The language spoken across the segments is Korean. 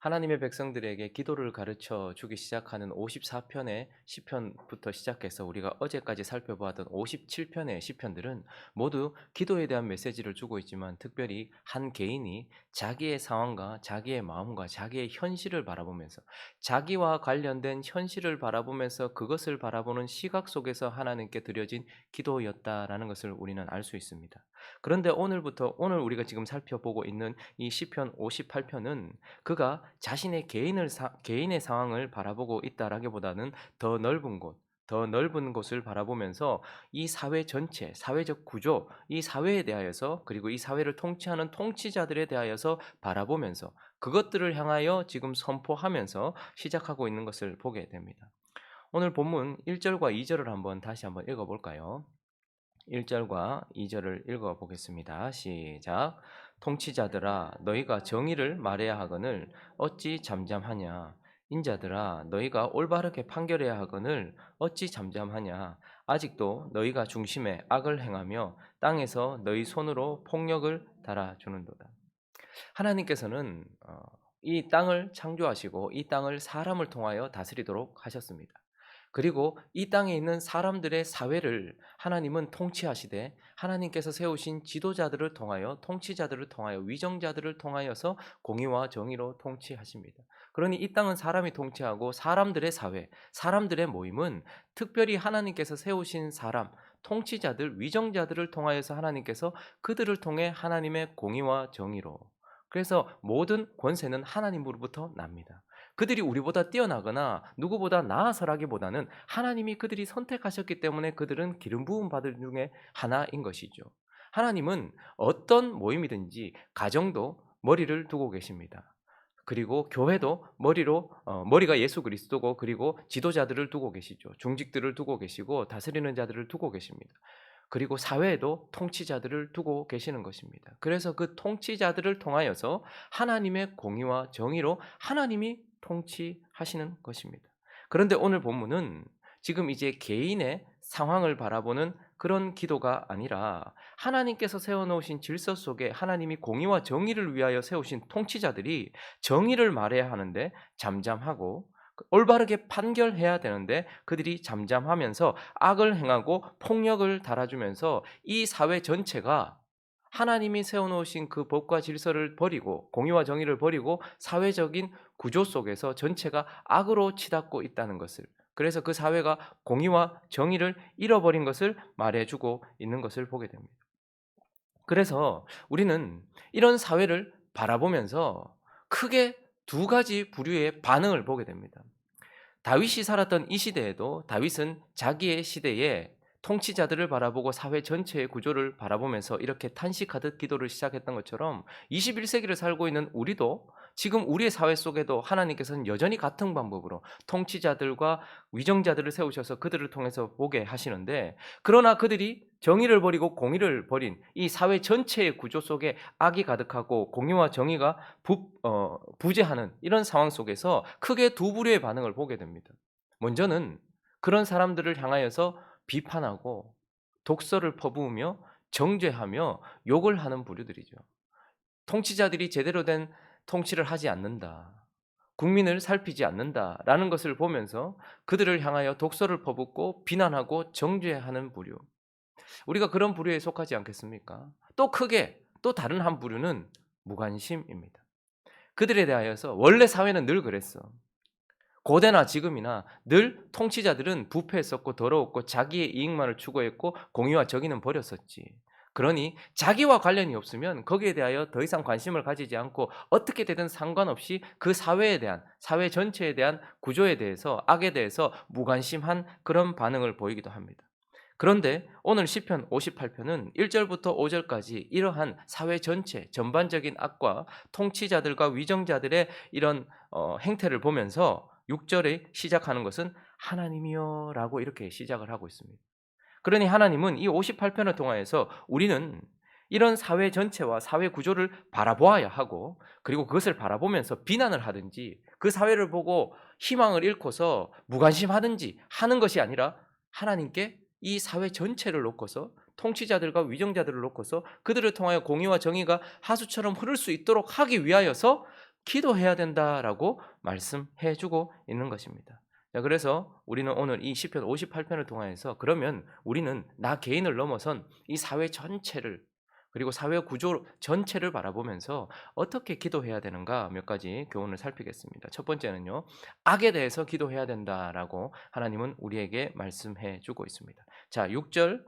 하나님의 백성들에게 기도를 가르쳐 주기 시작하는 54편의 시편부터 시작해서 우리가 어제까지 살펴보았던 57편의 시편들은 모두 기도에 대한 메시지를 주고 있지만, 특별히 한 개인이 자기의 상황과 자기의 마음과 자기의 현실을 바라보면서, 자기와 관련된 현실을 바라보면서 그것을 바라보는 시각 속에서 하나님께 드려진 기도였다라는 것을 우리는 알 수 있습니다. 그런데 오늘 우리가 지금 살펴보고 있는 이 시편 58편은 그가 자신의 개인의 상황을 바라보고 있다라기보다는 더 넓은 곳을 바라보면서 이 사회 전체, 사회적 구조, 이 사회에 대하여서, 그리고 이 사회를 통치하는 통치자들에 대하여서 바라보면서 그것들을 향하여 지금 선포하면서 시작하고 있는 것을 보게 됩니다. 오늘 본문 1절과 2절을 다시 한번 읽어 볼까요? 1절과 2절을 읽어 보겠습니다. 시작. 통치자들아 너희가 정의를 말해야 하거늘 어찌 잠잠하냐. 인자들아 너희가 올바르게 판결해야 하거늘 어찌 잠잠하냐. 아직도 너희가 중심에 악을 행하며 땅에서 너희 손으로 폭력을 달아주는도다. 하나님께서는 이 땅을 창조하시고 이 땅을 사람을 통하여 다스리도록 하셨습니다. 그리고 이 땅에 있는 사람들의 사회를 하나님은 통치하시되, 하나님께서 세우신 지도자들을 통하여, 통치자들을 통하여, 위정자들을 통하여서 공의와 정의로 통치하십니다. 그러니 이 땅은 사람이 통치하고, 사람들의 사회, 사람들의 모임은 특별히 하나님께서 세우신 사람, 통치자들, 위정자들을 통하여서 하나님께서 그들을 통해 하나님의 공의와 정의로, 그래서 모든 권세는 하나님으로부터 납니다. 그들이 우리보다 뛰어나거나 누구보다 나아서라기보다는 하나님이 그들이 선택하셨기 때문에 그들은 기름 부음 받을 중에 하나인 것이죠. 하나님은 어떤 모임이든지 가정도 머리를 두고 계십니다. 그리고 교회도 머리가 예수 그리스도고, 그리고 지도자들을 두고 계시죠. 중직들을 두고 계시고 다스리는 자들을 두고 계십니다. 그리고 사회에도 통치자들을 두고 계시는 것입니다. 그래서 그 통치자들을 통하여서 하나님의 공의와 정의로 하나님이 통치하시는 것입니다. 그런데 오늘 본문은 지금 이제 개인의 상황을 바라보는 그런 기도가 아니라, 하나님께서 세워놓으신 질서 속에 하나님이 공의와 정의를 위하여 세우신 통치자들이 정의를 말해야 하는데 잠잠하고, 올바르게 판결해야 되는데 그들이 잠잠하면서 악을 행하고 폭력을 달아주면서 이 사회 전체가 하나님이 세워놓으신 그 법과 질서를 버리고, 공의와 정의를 버리고 사회적인 구조 속에서 전체가 악으로 치닫고 있다는 것을, 그래서 그 사회가 공의와 정의를 잃어버린 것을 말해주고 있는 것을 보게 됩니다. 그래서 우리는 이런 사회를 바라보면서 크게 두 가지 부류의 반응을 보게 됩니다. 다윗이 살았던 이 시대에도 다윗은 자기의 시대에 통치자들을 바라보고 사회 전체의 구조를 바라보면서 이렇게 탄식하듯 기도를 시작했던 것처럼, 21세기를 살고 있는 우리도 지금 우리의 사회 속에도 하나님께서는 여전히 같은 방법으로 통치자들과 위정자들을 세우셔서 그들을 통해서 보게 하시는데, 그러나 그들이 정의를 버리고 공의를 버린 이 사회 전체의 구조 속에 악이 가득하고 공의와 정의가 부재하는 이런 상황 속에서 크게 두 부류의 반응을 보게 됩니다. 먼저는 그런 사람들을 향하여서 비판하고 독설을 퍼부으며 정죄하며 욕을 하는 부류들이죠. 통치자들이 제대로 된 통치를 하지 않는다, 국민을 살피지 않는다라는 것을 보면서 그들을 향하여 독설을 퍼붓고 비난하고 정죄하는 부류. 우리가 그런 부류에 속하지 않겠습니까? 또 크게 또 다른 한 부류는 무관심입니다. 그들에 대하여서 원래 사회는 늘 그랬어. 고대나 지금이나 늘 통치자들은 부패했었고 더러웠고 자기의 이익만을 추구했고 공의와 정의는 버렸었지. 그러니 자기와 관련이 없으면 거기에 대하여 더 이상 관심을 가지지 않고 어떻게 되든 상관없이 그 사회 전체에 대한 구조에 대해서, 악에 대해서 무관심한 그런 반응을 보이기도 합니다. 그런데 오늘 시편 58편은 1절부터 5절까지 이러한 사회 전체 전반적인 악과 통치자들과 위정자들의 이런 행태를 보면서 6절에 시작하는 것은 하나님이여 라고 이렇게 시작을 하고 있습니다. 그러니 하나님은 이 58편을 통하여서 우리는 이런 사회 전체와 사회 구조를 바라보아야 하고, 그리고 그것을 바라보면서 비난을 하든지 그 사회를 보고 희망을 잃고서 무관심하든지 하는 것이 아니라, 하나님께 이 사회 전체를 놓고서 통치자들과 위정자들을 놓고서 그들을 통하여 공의와 정의가 하수처럼 흐를 수 있도록 하기 위하여서 기도해야 된다라고 말씀해 주고 있는 것입니다. 자, 그래서 우리는 오늘 이 시편 58편을 통하여서 그러면 우리는 나 개인을 넘어선 이 사회 전체를 그리고 사회 구조 전체를 바라보면서 어떻게 기도해야 되는가 몇 가지 교훈을 살피겠습니다. 첫 번째는요. 악에 대해서 기도해야 된다라고 하나님은 우리에게 말씀해 주고 있습니다. 자, 6절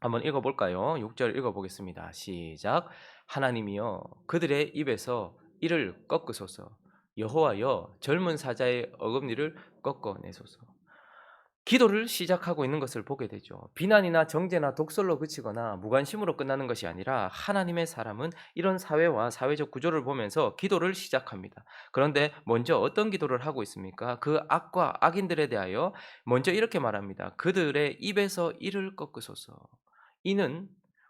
한번 읽어 볼까요? 6절 읽어 보겠습니다. 시작. 하나님이여 그들의 입에서 이를 꺾으소서. 여호와여 젊은 사자의 어금니를 꺾어 내소서. 기도를 시작하고 있는 것을 보게 되죠. 비난이나 정죄나 독설로 그치거나 무관심으로 끝나는 것이 아니라 하나님의 사람은 이런 사회와 사회적 구조를 보면서 기도를 시작합니다. 그런데 먼저 어떤 기도를 하고 있습니까? 그 악과 악인들에 대하여 먼저 이렇게 말합니다. 그들의 입에서 이를 꺾으소서. 이는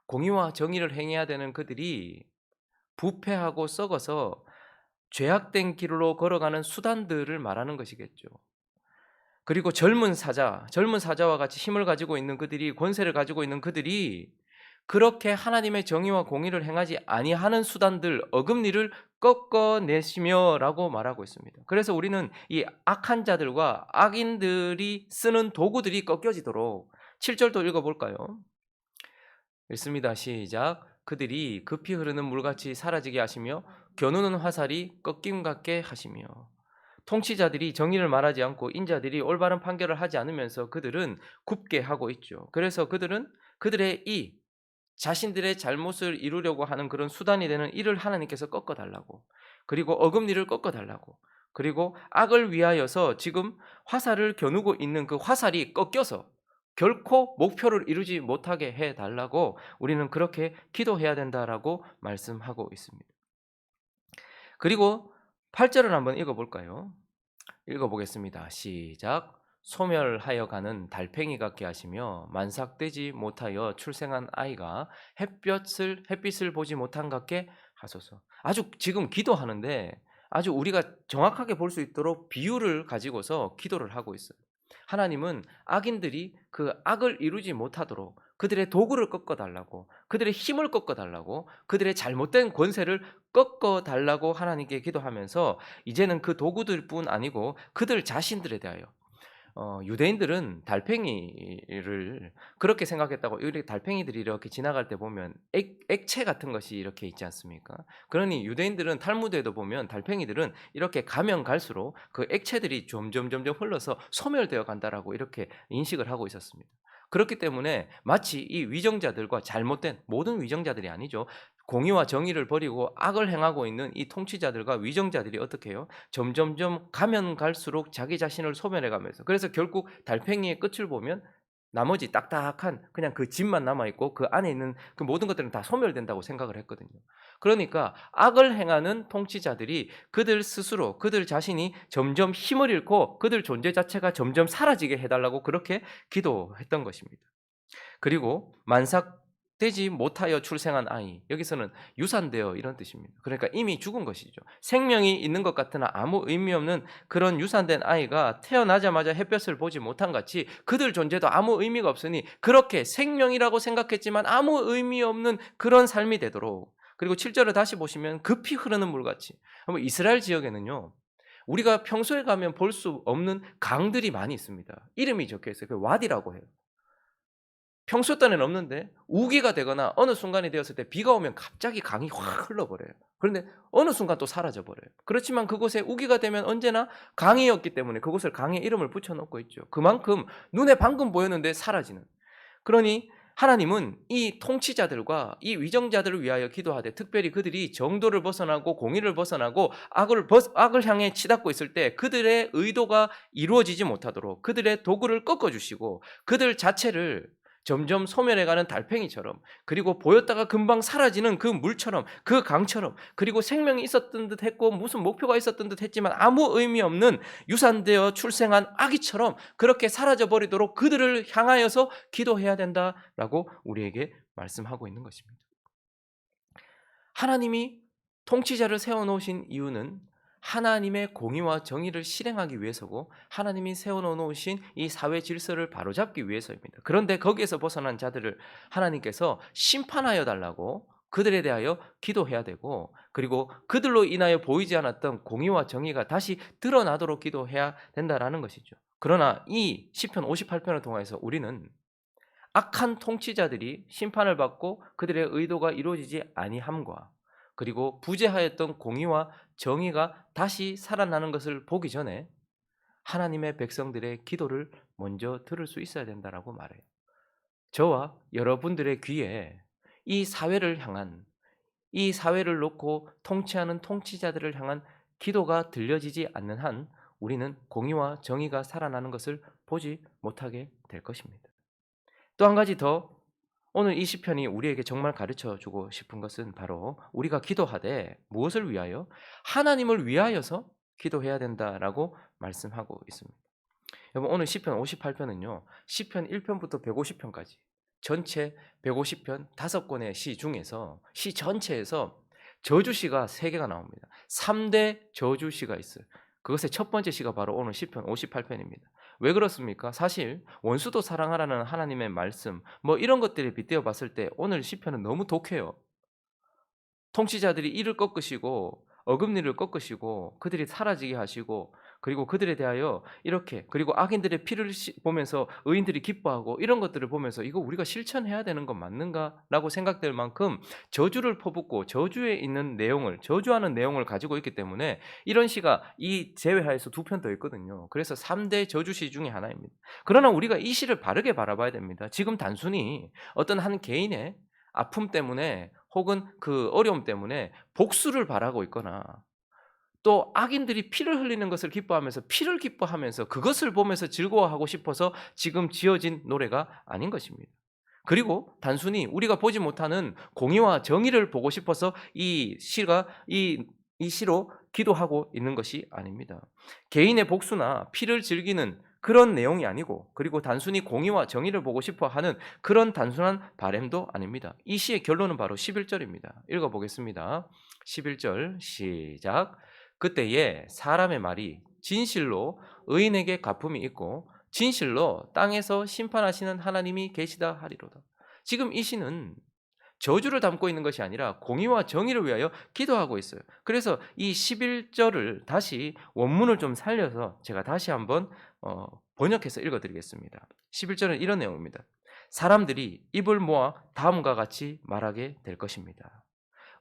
공의와 정의를 행해야 되는 그들이 부패하고 썩어서 죄악된 길로 걸어가는 수단들을 말하는 것이겠죠. 그리고 젊은 사자와 같이 힘을 가지고 있는 그들이 권세를 가지고 있는 그들이 그렇게 하나님의 정의와 공의를 행하지 아니하는 수단들 어금니를 꺾어내시며라고 말하고 있습니다. 그래서 우리는 이 악한 자들과 악인들이 쓰는 도구들이 꺾여지도록 7절도 읽어볼까요? 읽습니다. 시작. 그들이 급히 흐르는 물같이 사라지게 하시며 겨누는 화살이 꺾임 같게 하시며 통치자들이 정의를 말하지 않고 인자들이 올바른 판결을 하지 않으면서 그들은 굽게 하고 있죠. 그래서 그들은 그들의 자신들의 잘못을 이루려고 하는 그런 수단이 되는 이를 하나님께서 꺾어달라고, 그리고 어금니를 꺾어달라고, 그리고 악을 위하여서 지금 화살을 겨누고 있는 그 화살이 꺾여서 결코 목표를 이루지 못하게 해달라고 우리는 그렇게 기도해야 된다라고 말씀하고 있습니다. 그리고 8절을 한번 읽어볼까요? 읽어보겠습니다. 시작. 소멸하여 가는 달팽이 같게 하시며 만삭되지 못하여 출생한 아이가 햇빛을 보지 못한 같게 하소서. 아주 지금 기도하는데 아주 우리가 정확하게 볼 수 있도록 비유를 가지고서 기도를 하고 있어요. 하나님은 악인들이 그 악을 이루지 못하도록 그들의 도구를 꺾어달라고, 그들의 힘을 꺾어달라고, 그들의 잘못된 권세를 꺾어달라고 하나님께 기도하면서 이제는 그 도구들뿐 아니고 그들 자신들에 대하여 유대인들은 달팽이를 그렇게 생각했다고. 이렇게 달팽이들이 이렇게 지나갈 때 보면 액체 같은 것이 이렇게 있지 않습니까? 그러니 유대인들은 탈무드에도 보면 달팽이들은 이렇게 가면 갈수록 그 액체들이 점점 흘러서 소멸되어 간다라고 이렇게 인식을 하고 있었습니다. 그렇기 때문에 마치 이 위정자들과 잘못된, 모든 위정자들이 아니죠, 공의와 정의를 버리고 악을 행하고 있는 이 통치자들과 위정자들이 어떻게 해요? 점점점 가면 갈수록 자기 자신을 소멸해 가면서, 그래서 결국 달팽이의 끝을 보면 나머지 딱딱한 그냥 그 집만 남아 있고 그 안에 있는 그 모든 것들은 다 소멸된다고 생각을 했거든요. 그러니까 악을 행하는 통치자들이 그들 스스로, 그들 자신이 점점 힘을 잃고 그들 존재 자체가 점점 사라지게 해달라고 그렇게 기도했던 것입니다. 그리고 만삭되지 못하여 출생한 아이, 여기서는 유산되어 이런 뜻입니다. 그러니까 이미 죽은 것이죠. 생명이 있는 것 같으나 아무 의미 없는 그런 유산된 아이가 태어나자마자 햇볕을 보지 못한 같이 그들 존재도 아무 의미가 없으니 그렇게 생명이라고 생각했지만 아무 의미 없는 그런 삶이 되도록. 그리고 7절을 다시 보시면 급히 흐르는 물같이. 이스라엘 지역에는요, 우리가 평소에 가면 볼 수 없는 강들이 많이 있습니다. 이름이 적혀 있어요. 그 와디라고 해요. 평소 때는 없는데 우기가 되거나 어느 순간이 되었을 때 비가 오면 갑자기 강이 확 흘러버려요. 그런데 어느 순간 또 사라져버려요. 그렇지만 그곳에 우기가 되면 언제나 강이었기 때문에 그곳을 강의 이름을 붙여놓고 있죠. 그만큼 눈에 방금 보였는데 사라지는. 그러니 하나님은 이 통치자들과 이 위정자들을 위하여 기도하되, 특별히 그들이 정도를 벗어나고 공의를 벗어나고 악을 향해 치닫고 있을 때 그들의 의도가 이루어지지 못하도록 그들의 도구를 꺾어주시고 그들 자체를 점점 소멸해가는 달팽이처럼, 그리고 보였다가 금방 사라지는 그 물처럼, 그 강처럼, 그리고 생명이 있었던 듯 했고 무슨 목표가 있었던 듯 했지만 아무 의미 없는 유산되어 출생한 아기처럼 그렇게 사라져버리도록 그들을 향하여서 기도해야 된다라고 우리에게 말씀하고 있는 것입니다. 하나님이 통치자를 세워놓으신 이유는 하나님의 공의와 정의를 실행하기 위해서고 하나님이 세워놓으신 이 사회 질서를 바로잡기 위해서입니다. 그런데 거기에서 벗어난 자들을 하나님께서 심판하여 달라고 그들에 대하여 기도해야 되고, 그리고 그들로 인하여 보이지 않았던 공의와 정의가 다시 드러나도록 기도해야 된다라는 것이죠. 그러나 이 시편 58편을 통해서 우리는 악한 통치자들이 심판을 받고 그들의 의도가 이루어지지 아니함과, 그리고 부재하였던 공의와 정의가 다시 살아나는 것을 보기 전에 하나님의 백성들의 기도를 먼저 들을 수 있어야 된다라고 말해요. 저와 여러분들의 귀에 이 사회를 향한, 이 사회를 놓고 통치하는 통치자들을 향한 기도가 들려지지 않는 한 우리는 공의와 정의가 살아나는 것을 보지 못하게 될 것입니다. 또 한 가지 더, 오늘 이 시편이 우리에게 정말 가르쳐 주고 싶은 것은 바로 우리가 기도하되 무엇을 위하여? 하나님을 위하여서 기도해야 된다라고 말씀하고 있습니다. 여러분, 오늘 시편 58편은요. 시편 1편부터 150편까지 전체 150편 5권의 시 중에서, 시 전체에서 저주시가 3개가 나옵니다. 3대 저주시가 있어요. 그것의 첫 번째 시가 바로 오늘 시편 58편입니다. 왜 그렇습니까? 사실 원수도 사랑하라는 하나님의 말씀, 뭐 이런 것들에 빗대어 봤을 때 오늘 시편은 너무 독해요. 통치자들이 이를 꺾으시고 어금니를 꺾으시고 그들이 사라지게 하시고, 그리고 그들에 대하여 이렇게, 그리고 악인들의 피를 보면서 의인들이 기뻐하고, 이런 것들을 보면서 이거 우리가 실천해야 되는 건 맞는가라고 생각될 만큼 저주를 퍼붓고 저주에 있는 내용을, 저주하는 내용을 가지고 있기 때문에 이런 시가 이 제외하여서 2편 더 있거든요. 그래서 3대 저주시 중에 하나입니다. 그러나 우리가 이 시를 바르게 바라봐야 됩니다. 지금 단순히 어떤 한 개인의 아픔 때문에 혹은 그 어려움 때문에 복수를 바라고 있거나, 또 악인들이 피를 흘리는 것을 기뻐하면서 피를 기뻐하면서 그것을 보면서 즐거워하고 싶어서 지금 지어진 노래가 아닌 것입니다. 그리고 단순히 우리가 보지 못하는 공의와 정의를 보고 싶어서 이 시가 이 시로 기도하고 있는 것이 아닙니다. 개인의 복수나 피를 즐기는 그런 내용이 아니고, 그리고 단순히 공의와 정의를 보고 싶어 하는 그런 단순한 바램도 아닙니다. 이 시의 결론은 바로 11절입니다. 읽어보겠습니다. 11절 시작. 그때에 사람의 말이 진실로 의인에게 갚음이 있고 진실로 땅에서 심판하시는 하나님이 계시다 하리로다. 지금 이 시는 저주를 담고 있는 것이 아니라 공의와 정의를 위하여 기도하고 있어요. 그래서 이 11절을 다시 원문을 좀 살려서 제가 다시 한번 번역해서 읽어드리겠습니다. 11절은 이런 내용입니다. 사람들이 입을 모아 다음과 같이 말하게 될 것입니다.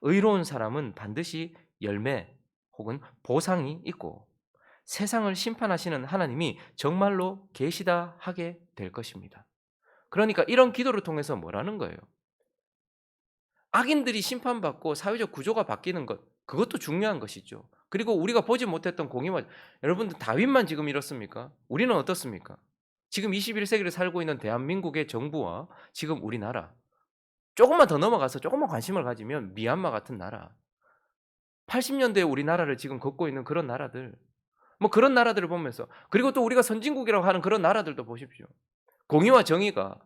의로운 사람은 반드시 열매 혹은 보상이 있고 세상을 심판하시는 하나님이 정말로 계시다 하게 될 것입니다. 그러니까 이런 기도를 통해서 뭐라는 거예요? 악인들이 심판받고 사회적 구조가 바뀌는 것, 그것도 중요한 것이죠. 그리고 우리가 보지 못했던 공의와, 여러분들 다윗만 지금 이렇습니까? 우리는 어떻습니까? 지금 21세기를 살고 있는 대한민국의 정부와 지금 우리나라, 조금만 더 넘어가서 조금만 관심을 가지면 미얀마 같은 나라, 80년대에 우리나라를 지금 걷고 있는 그런 나라들, 뭐 그런 나라들을 보면서, 그리고 또 우리가 선진국이라고 하는 그런 나라들도 보십시오. 공의와 정의가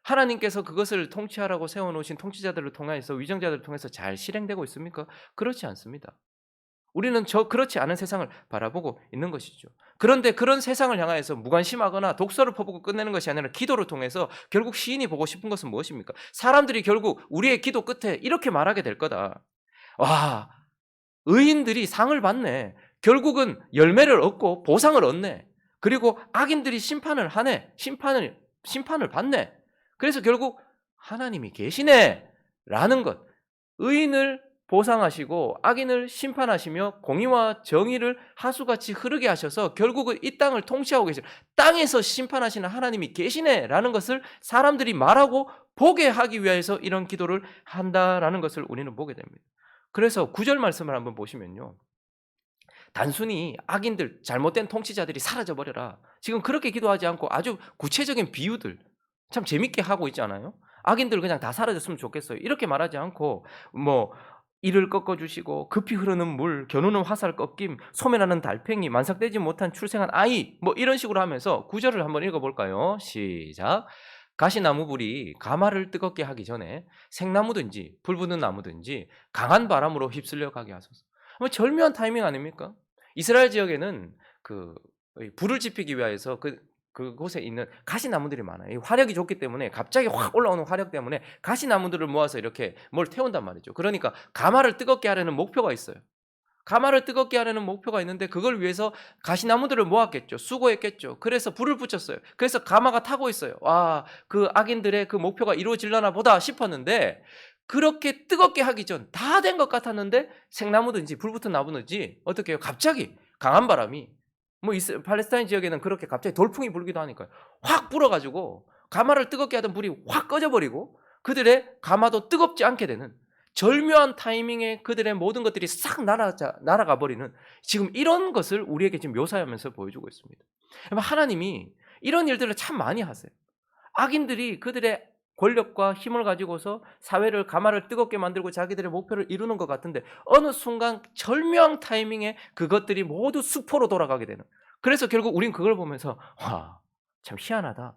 하나님께서 그것을 통치하라고 세워놓으신 통치자들을 통해서, 위정자들을 통해서 잘 실행되고 있습니까? 그렇지 않습니다. 우리는 그렇지 않은 세상을 바라보고 있는 것이죠. 그런데 그런 세상을 향하여서 무관심하거나 독서를 퍼붓고 끝내는 것이 아니라 기도를 통해서 결국 시인이 보고 싶은 것은 무엇입니까? 사람들이 결국 우리의 기도 끝에 이렇게 말하게 될 거다. 와, 의인들이 상을 받네. 결국은 열매를 얻고 보상을 얻네. 그리고 악인들이 심판을 하네. 심판을 받네. 그래서 결국 하나님이 계시네 라는 것, 의인을 보상하시고 악인을 심판하시며 공의와 정의를 하수같이 흐르게 하셔서 결국은 이 땅을 통치하고 계시는, 땅에서 심판하시는 하나님이 계시네 라는 것을 사람들이 말하고 보게 하기 위해서 이런 기도를 한다라는 것을 우리는 보게 됩니다. 그래서 9절 말씀을 한번 보시면요, 단순히 악인들, 잘못된 통치자들이 사라져버려라, 지금 그렇게 기도하지 않고 아주 구체적인 비유들 참 재밌게 하고 있지 않아요? 악인들 그냥 다 사라졌으면 좋겠어요, 이렇게 말하지 않고, 뭐 이를 꺾어주시고 급히 흐르는 물, 겨누는 화살 꺾임, 소멸하는 달팽이, 만삭되지 못한 출생한 아이, 뭐 이런 식으로 하면서 9절을 한번 읽어볼까요? 시작. 가시나무 불이 가마를 뜨겁게 하기 전에 생나무든지 불 붙는 나무든지 강한 바람으로 휩쓸려 가게 하소서. 뭐 절묘한 타이밍 아닙니까? 이스라엘 지역에는 그 불을 지피기 위해서 그 그곳에 있는 가시나무들이 많아요. 이 화력이 좋기 때문에 갑자기 확 올라오는 화력 때문에 가시나무들을 모아서 이렇게 뭘 태운단 말이죠. 그러니까 가마를 뜨겁게 하려는 목표가 있어요. 가마를 뜨겁게 하려는 목표가 있는데 그걸 위해서 가시나무들을 모았겠죠. 수고했겠죠. 그래서 불을 붙였어요. 그래서 가마가 타고 있어요. 와, 그 악인들의 그 목표가 이루어질려나 보다 싶었는데 그렇게 뜨겁게 하기 전 다 된 것 같았는데 생나무든지 불 붙은 나무든지 어떻게 해요? 갑자기 강한 바람이 뭐 팔레스타인 지역에는 그렇게 갑자기 돌풍이 불기도 하니까요. 확 불어가지고 가마를 뜨겁게 하던 불이 확 꺼져버리고 그들의 가마도 뜨겁지 않게 되는 절묘한 타이밍에 그들의 모든 것들이 싹 날아가 버리는 지금 이런 것을 우리에게 지금 묘사하면서 보여주고 있습니다. 하나님이 이런 일들을 참 많이 하세요. 악인들이 그들의 권력과 힘을 가지고서 사회를 가마를 뜨겁게 만들고 자기들의 목표를 이루는 것 같은데 어느 순간 절묘한 타이밍에 그것들이 모두 수포로 돌아가게 되는. 그래서 결국 우린 그걸 보면서 와, 참 희한하다.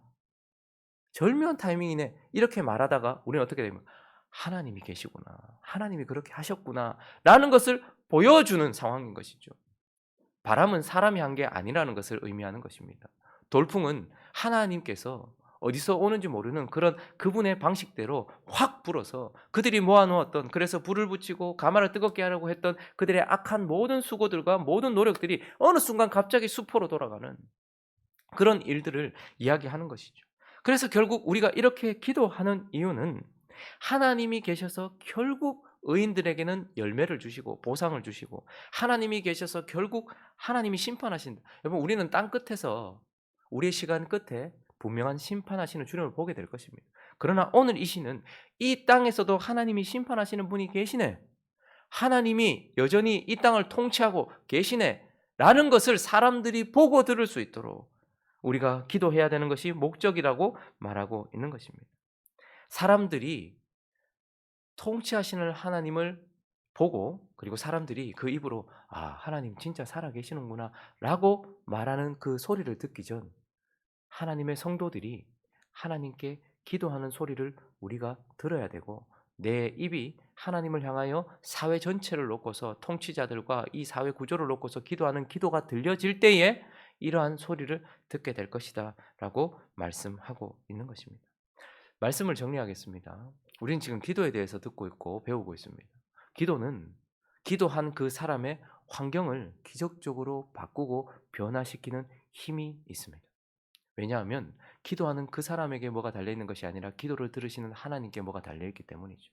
절묘한 타이밍이네. 이렇게 말하다가 우리는 어떻게 됩니까? 하나님이 계시구나. 하나님이 그렇게 하셨구나. 라는 것을 보여주는 상황인 것이죠. 바람은 사람이 한 게 아니라는 것을 의미하는 것입니다. 돌풍은 하나님께서 어디서 오는지 모르는 그런 그분의 방식대로 확 불어서 그들이 모아놓았던 그래서 불을 붙이고 가마를 뜨겁게 하려고 했던 그들의 악한 모든 수고들과 모든 노력들이 어느 순간 갑자기 수포로 돌아가는 그런 일들을 이야기하는 것이죠. 그래서 결국 우리가 이렇게 기도하는 이유는 하나님이 계셔서 결국 의인들에게는 열매를 주시고 보상을 주시고 하나님이 계셔서 결국 하나님이 심판하신다. 여러분 우리는 땅 끝에서 우리의 시간 끝에 분명한 심판하시는 주님을 보게 될 것입니다. 그러나 오늘 이 시는 이 땅에서도 하나님이 심판하시는 분이 계시네. 하나님이 여전히 이 땅을 통치하고 계시네. 라는 것을 사람들이 보고 들을 수 있도록 우리가 기도해야 되는 것이 목적이라고 말하고 있는 것입니다. 사람들이 통치하시는 하나님을 보고 그리고 사람들이 그 입으로 아, 하나님 진짜 살아계시는구나 라고 말하는 그 소리를 듣기 전 하나님의 성도들이 하나님께 기도하는 소리를 우리가 들어야 되고 내 입이 하나님을 향하여 사회 전체를 놓고서 통치자들과 이 사회 구조를 놓고서 기도하는 기도가 들려질 때에 이러한 소리를 듣게 될 것이다 라고 말씀하고 있는 것입니다. 말씀을 정리하겠습니다. 우리는 지금 기도에 대해서 듣고 있고 배우고 있습니다. 기도는 기도한 그 사람의 환경을 기적적으로 바꾸고 변화시키는 힘이 있습니다. 왜냐하면 기도하는 그 사람에게 뭐가 달려있는 것이 아니라 기도를 들으시는 하나님께 뭐가 달려있기 때문이죠.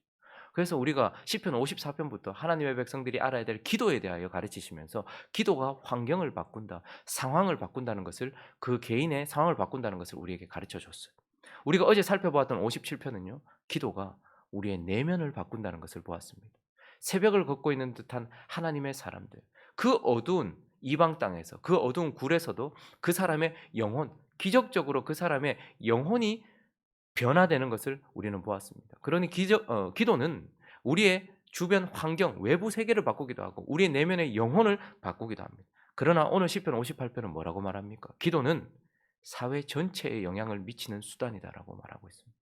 그래서 우리가 시편 54편부터 하나님의 백성들이 알아야 될 기도에 대하여 가르치시면서 기도가 환경을 바꾼다, 상황을 바꾼다는 것을 그 개인의 상황을 바꾼다는 것을 우리에게 가르쳐 줬어요. 우리가 어제 살펴보았던 57편은요. 기도가 우리의 내면을 바꾼다는 것을 보았습니다. 새벽을 걷고 있는 듯한 하나님의 사람들, 그 어두운 이방 땅에서 그 어두운 굴에서도 그 사람의 영혼, 기적적으로 그 사람의 영혼이 변화되는 것을 우리는 보았습니다. 그러니 기도는 우리의 주변 환경, 외부 세계를 바꾸기도 하고 우리의 내면의 영혼을 바꾸기도 합니다. 그러나 오늘 시편 58편은 뭐라고 말합니까? 기도는 사회 전체에 영향을 미치는 수단이다라고 말하고 있습니다.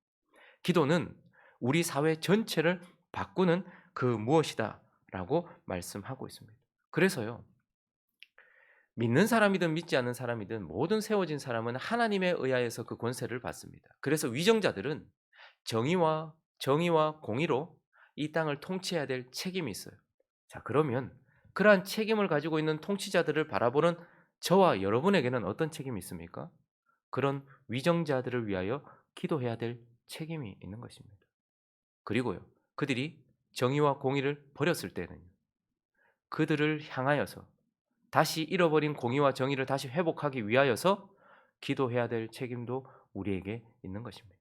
기도는 우리 사회 전체를 바꾸는 그 무엇이다라고 말씀하고 있습니다. 그래서요. 믿는 사람이든 믿지 않는 사람이든 모든 세워진 사람은 하나님에 의하여서 그 권세를 받습니다. 그래서 위정자들은 정의와 공의로 이 땅을 통치해야 될 책임이 있어요. 자, 그러면 그러한 책임을 가지고 있는 통치자들을 바라보는 저와 여러분에게는 어떤 책임이 있습니까? 그런 위정자들을 위하여 기도해야 될 책임이 있는 것입니다. 그리고요. 그들이 정의와 공의를 버렸을 때는 그들을 향하여서 다시 잃어버린 공의와 정의를 다시 회복하기 위하여서 기도해야 될 책임도 우리에게 있는 것입니다.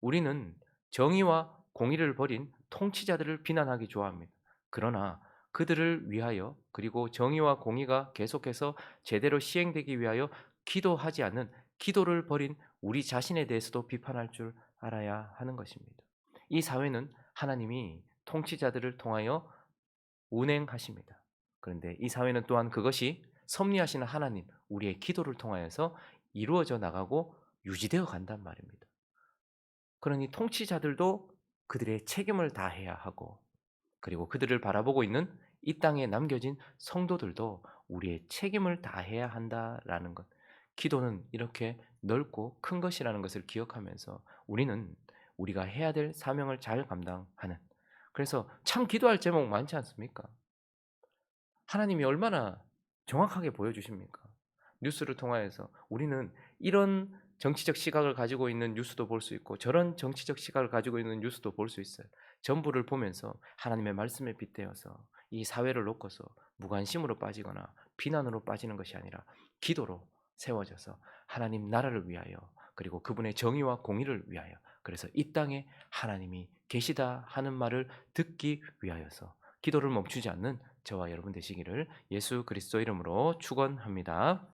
우리는 정의와 공의를 버린 통치자들을 비난하기 좋아합니다. 그러나 그들을 위하여 그리고 정의와 공의가 계속해서 제대로 시행되기 위하여 기도하지 않는 기도를 버린 우리 자신에 대해서도 비판할 줄 알아야 하는 것입니다. 이 사회는 하나님이 통치자들을 통하여 운행하십니다. 그런데 이 사회는 또한 그것이 섭리하시는 하나님, 우리의 기도를 통하여서 이루어져 나가고 유지되어 간단 말입니다. 그러니 통치자들도 그들의 책임을 다해야 하고 그리고 그들을 바라보고 있는 이 땅에 남겨진 성도들도 우리의 책임을 다해야 한다라는 것. 기도는 이렇게 넓고 큰 것이라는 것을 기억하면서 우리는 우리가 해야 될 사명을 잘 감당하는, 그래서 참 기도할 제목 많지 않습니까? 하나님이 얼마나 정확하게 보여주십니까? 뉴스를 통하여서 우리는 이런 정치적 시각을 가지고 있는 뉴스도 볼 수 있고 저런 정치적 시각을 가지고 있는 뉴스도 볼 수 있어요. 전부를 보면서 하나님의 말씀에 빗대어서 이 사회를 놓고서 무관심으로 빠지거나 비난으로 빠지는 것이 아니라 기도로 세워져서 하나님 나라를 위하여, 그리고 그분의 정의와 공의를 위하여, 그래서 이 땅에 하나님이 계시다 하는 말을 듣기 위하여서 기도를 멈추지 않는 저와 여러분 되시기를 예수 그리스도 이름으로 축원합니다.